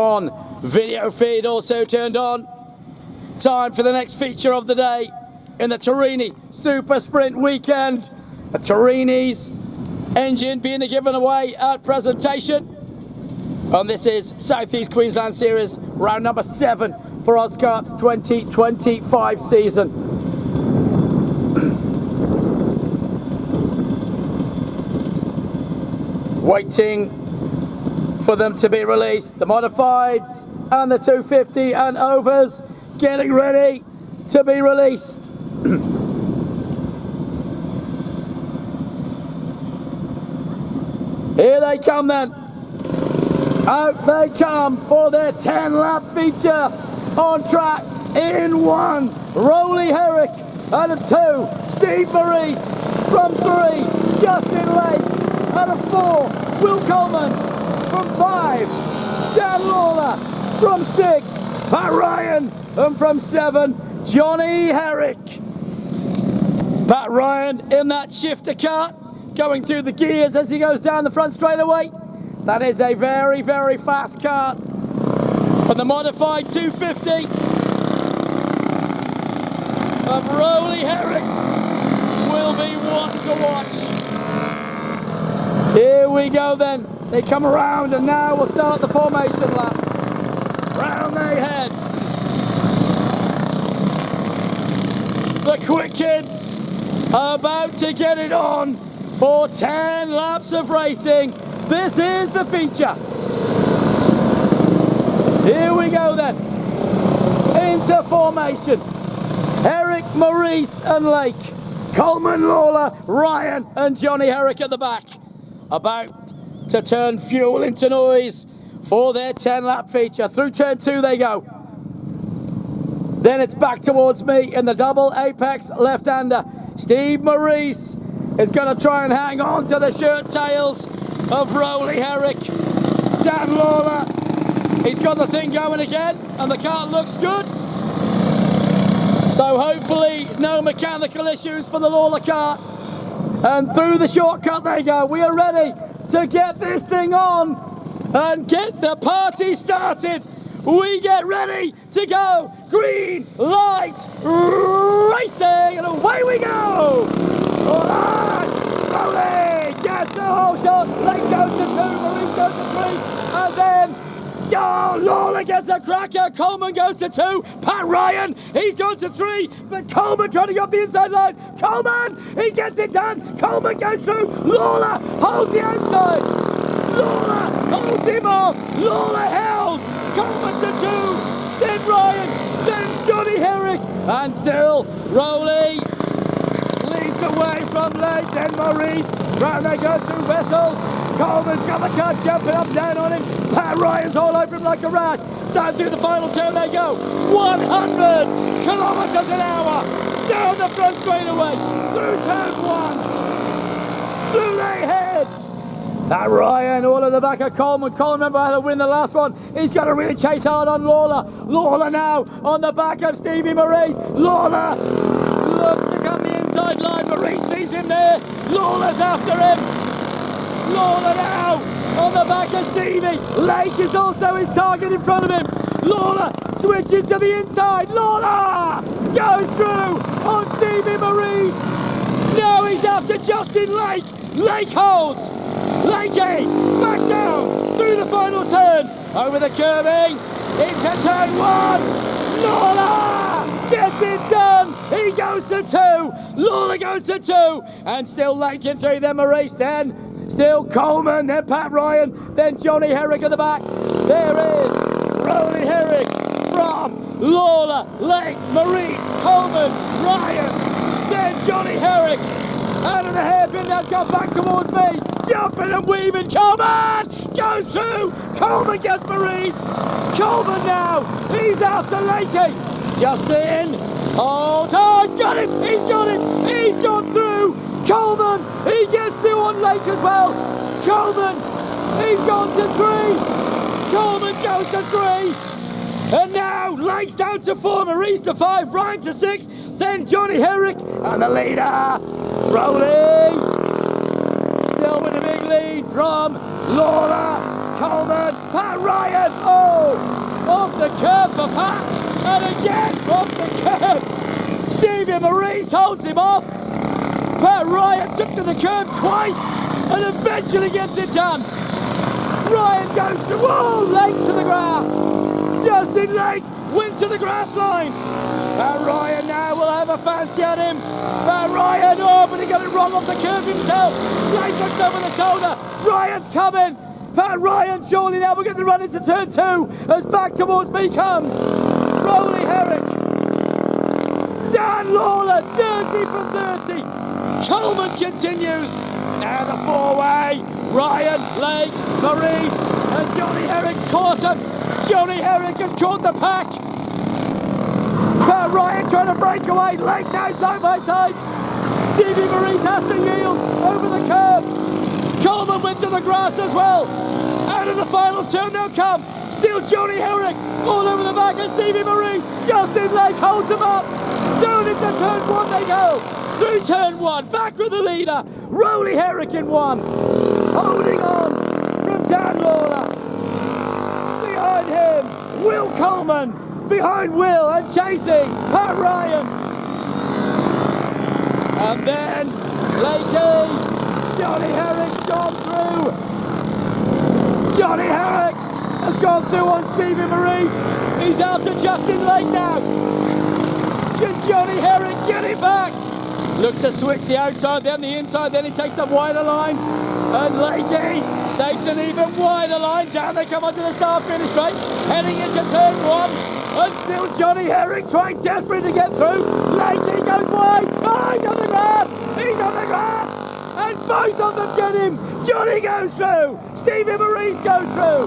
On video feed also turned on. Time for the next feature of the day in the Torini Super Sprint weekend. A Torini's engine being given away at presentation. And this is Southeast Queensland Series round number 7 for Oscart's 2025 season. Waiting for them to be released. The modifieds and the 250 and overs getting ready to be released. Here they come then. Out they come for their 10-lap feature. On track in 1, Rowley Herrick. Out of 2, Steve Maurice. From 3, Justin Lake. Out of 4, Will Coleman. From 5, Dan Lawler. From 6, Pat Ryan. And from 7, Johnny Herrick. Pat Ryan in that shifter car, going through the gears as he goes down the front straightaway. That is a very, very fast car. But the modified 250 of Rowley Herrick will be one to watch. Here we go then. They come around and now we'll start the formation lap. Round they head. The quick kids are about to get it on for 10 laps of racing. This is the feature. Here we go then. Into formation. Herrick, Maurice and Lake. Coleman, Lawler, Ryan and Johnny Herrick at the back. About to turn fuel into noise for their 10-lap feature. Through turn 2 they go. Then it's back towards me in the double apex left-hander. Steve Maurice is going to try and hang on to the shirt tails of Rowley Herrick. Dan Lawler, he's got the thing going again and the car looks good. So hopefully no mechanical issues for the Lawler car. And through the shortcut they go. We are ready to get this thing on and get the party started. We get ready to go. Green light racing, and away we go. Rowley gets the whole shot. Lake goes to 2, Maurice goes to 3, and then Lawler gets a cracker. Coleman goes to 2. Pat Ryan, he's gone to 3, but Coleman trying to go up the inside line. Coleman, he gets it done. Coleman goes through. Lawler holds the outside. Lawler holds him off. Lawler held. Coleman to 2. Then Ryan. Then Johnny Herrick. And still Rowley leads away from Lake. Then Maurice. Round they go through Vessels. Coleman's got the car jumping up and down on him. Pat Ryan's all over him like a rat. Down through the final turn they go. 100 kilometres an hour. Down the front straightaway. Through turn 1. Through they head. Pat Ryan all at the back of Coleman. Coleman, remember how to win the last one. He's got to really chase hard on Lawler. Lawler now on the back of Stevie Maurice. Lawler looks to come the inside line. Maurice sees him there. Lawler's after him. Lawler now on the back of Stevie. Lake is also his target in front of him. Lawler switches to the inside. Lawler goes through on Stevie Maurice. Now he's after Justin Lake. Lake holds. Lakey back down through the final turn. Over the curbing into turn 1. Lawler gets it done. He goes to 2. Lawler goes to 2. And still Lake in 3. Then Maurice. Then still Coleman, then Pat Ryan, then Johnny Herrick at the back. There is Rowley Herrick from Lawler, Lake, Maurice, Coleman, Ryan, then Johnny Herrick. Out of the hairpin, now come back towards me. Jumping and weaving. Coleman goes through. Coleman gets Maurice. Coleman now. He's after Lakey. Justin. Oh, he's got him. He's got him. He's gone through. Coleman, he gets through on Lake as well. Coleman, he's gone to 3. Coleman goes to 3. And now Lake's down to 4, Maurice to 5, Ryan to 6, then Johnny Herrick, and the leader, Rowley. Still with a big lead from Lawler. Coleman, Pat Ryan, oh, off the curb for Pat, and again off the curb. Stevie Maurice holds him off. Pat Ryan took to the curb twice and eventually gets it done. Ryan goes to, whoa, Lake to the grass. Justin Lake went to the grass line. Pat Ryan now will have a fancy at him. Pat Ryan, oh, but he got it wrong off the curb himself. Lake looks over the shoulder. Ryan's coming. Pat Ryan, surely now we're going to run into turn 2 as back towards me comes Rowley Herrick. Dan Lawler, 30 from 30. Coleman continues. Now the 4-way. Ryan, Lake, Maurice, and Johnny Herrick's caught him. Johnny Herrick has caught the pack. Pat Ryan trying to break away. Lake now side by side. Stevie Maurice has to yield over the curb. Coleman went to the grass as well. Out of the final turn they'll come. Still Johnny Herrick all over the back of Stevie Maurice. Justin Lake holds him up. Down into turn 1 they go. Through turn 1, back with the leader. Rowley Herrick in 1. Holding on from Dan Lawler. Behind him, Will Coleman. Behind Will and chasing Pat Ryan. And then Lakey. Johnny Herrick's gone through. Johnny Herrick has gone through on Stevie Maurice. He's out to Justin Lake now. Can Johnny Herrick get it back? Looks to switch the outside, then the inside, then he takes the wider line. And Lakey takes an even wider line. Down they come onto the start finish straight, heading into turn 1. And still Johnny Herrick trying desperately to get through. Lakey goes wide. Oh, he's on the grass. He's on the grass. And both of them get him. Johnny goes through. Stevie Maurice goes through.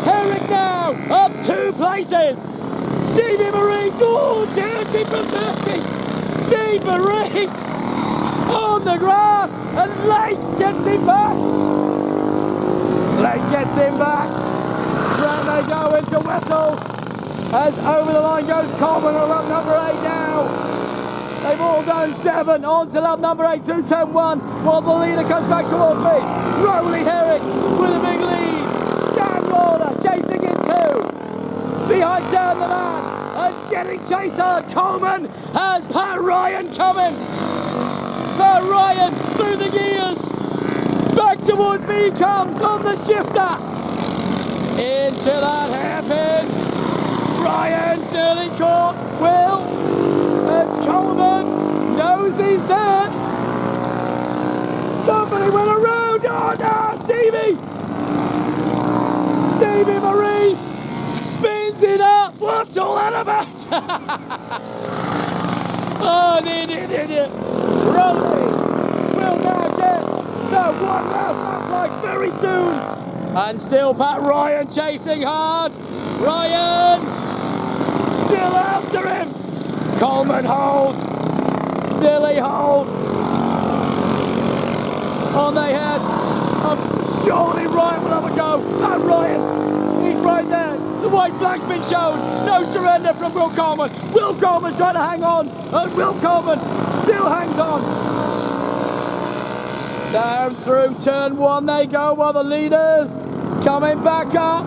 Herrick now up 2 places. Stevie Maurice, oh, 30 from 30. Steve Maurice on the grass. And Lake gets him back. Lake gets him back. Round they go into Wessel. As over the line goes Coleman on lap number 8 now. They've all done 7 on to lap number 8 through turn 1 while the leader comes back towards me. Rowley Herrick with a big lead. Dan Lawler chasing in 2. Behind down the man and getting chased hard. Coleman has Pat Ryan coming. Pat Ryan through the gears. Back towards me he comes on the shifter. Into that hairpin. Ryan's nearly caught. Will. And Coleman knows he's there. Somebody went around. Oh no, Stevie! Stevie Maurice spins it up. What's all that about? Oh, an idiot. Rowley will now get the 1 last lap like very soon. And still Pat Ryan chasing hard. Ryan still after him. Coleman holds. Still he holds. On they head. Surely Ryan will have a go. And Ryan, he's right there. The white flag's been shown. No surrender from Will Coleman. Will Coleman trying to hang on. And Will Coleman still hangs on. Down through turn 1 they go while the leaders coming back up.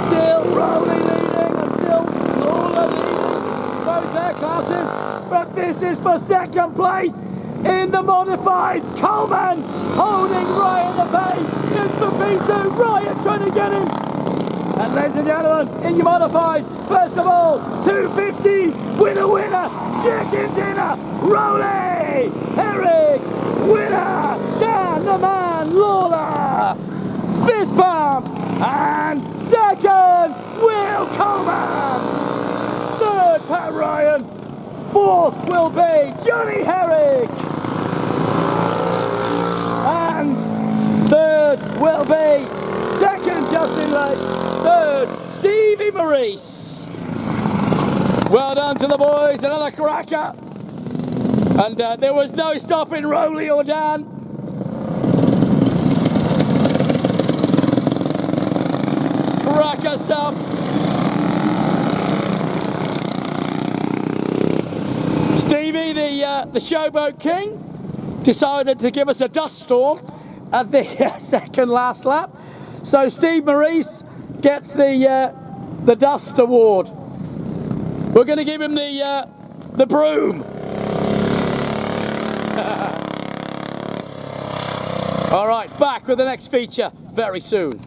Still Rowley leading and still Lawler leading both their classes. But this is for second place in the modifieds. Coleman holding Ryan the pace. It's for P2. Ryan trying to get him. And ladies and gentlemen, in your modifieds, first of all, 250's winner, chicken dinner, Rowley Herrick, winner, Dan the Man Lawler, fist bump, and second, Will Coleman, third, Pat Ryan, fourth will be Johnny Herrick, and third will be second, Justin Lake, third, Stevie Maurice. Well done to the boys, another cracker. And there was no stopping Rowley or Dan. Cracker stuff. Stevie, the showboat king, decided to give us a dust storm at the second last lap. So Steve Maurice gets the Dust Award. We're going to give him the broom. All right, back with the next feature very soon.